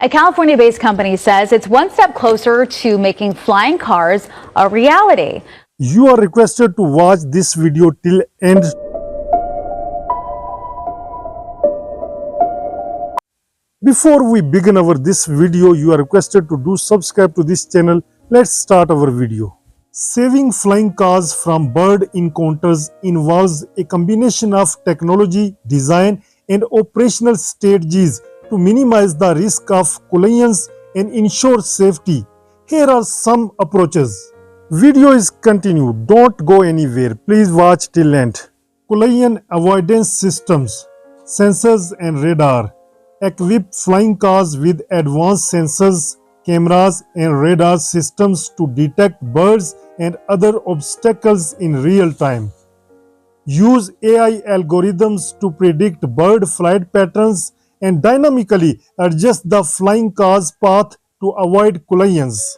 A California-based company says it's one step closer to making flying cars a reality. You are requested to watch this video till end. Before we begin this video, you are requested to do subscribe to this channel. Let's start our video. Saving flying cars from bird encounters involves a combination of technology, design, and operational strategies to minimize the risk of collisions and ensure safety. Here are some approaches. Video is continued. Don't go anywhere. Please watch till end. Collision avoidance systems, sensors and radar. Equip flying cars with advanced sensors, cameras and radar systems to detect birds and other obstacles in real time. Use AI algorithms to predict bird flight patterns and dynamically adjust the flying car's path to avoid collisions.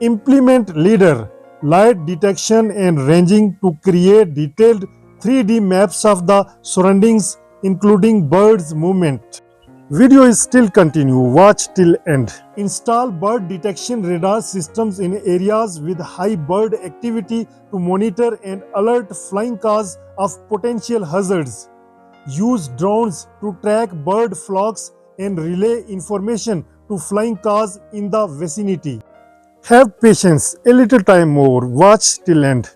Implement LIDAR, light detection and ranging, to create detailed 3D maps of the surroundings, including birds' movement. Video is still continue. Watch till end. Install bird detection radar systems in areas with high bird activity to monitor and alert flying cars of potential hazards. Use drones to track bird flocks and relay information to flying cars in the vicinity. Have patience, a little time more. Watch till end.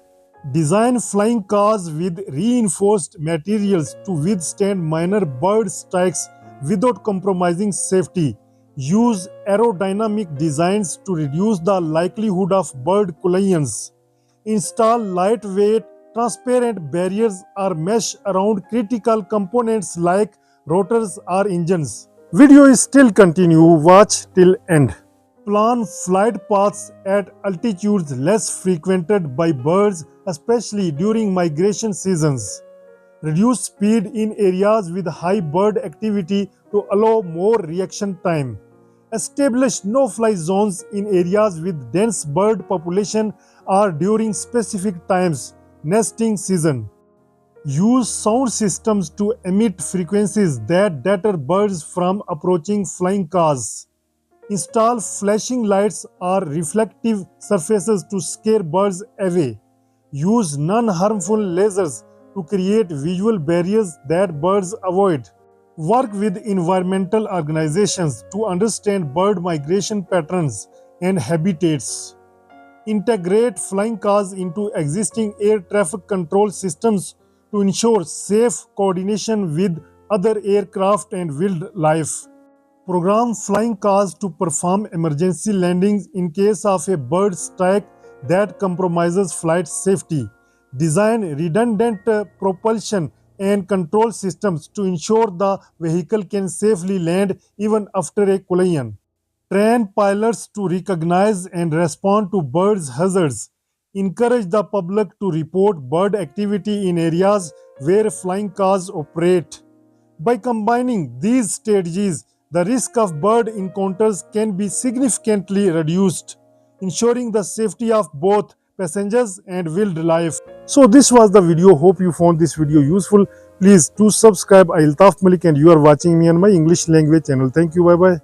Design flying cars with reinforced materials to withstand minor bird strikes without compromising safety. Use aerodynamic designs to reduce the likelihood of bird collisions. Install lightweight, transparent barriers or mesh around critical components like rotors or engines. Video is still continue. Watch till end. Plan flight paths at altitudes less frequented by birds, especially during migration seasons. Reduce speed in areas with high bird activity to allow more reaction time. Establish no-fly zones in areas with dense bird population or during specific times, nesting season. Use sound systems to emit frequencies that deter birds from approaching flying cars. Install flashing lights or reflective surfaces to scare birds away. Use non-harmful lasers to create visual barriers that birds avoid. Work with environmental organizations to understand bird migration patterns and habitats. Integrate flying cars into existing air traffic control systems to ensure safe coordination with other aircraft and wildlife. Program flying cars to perform emergency landings in case of a bird strike that compromises flight safety. Design redundant propulsion and control systems to ensure the vehicle can safely land even after a collision. Train pilots to recognize and respond to birds' hazards. Encourage the public to report bird activity in areas where flying cars operate. By combining these strategies, the risk of bird encounters can be significantly reduced, ensuring the safety of both passengers and wildlife. So this was the video. Hope you found this video useful. Please do subscribe. Altaf Malik and you are watching me on my English language channel. Thank you. Bye bye.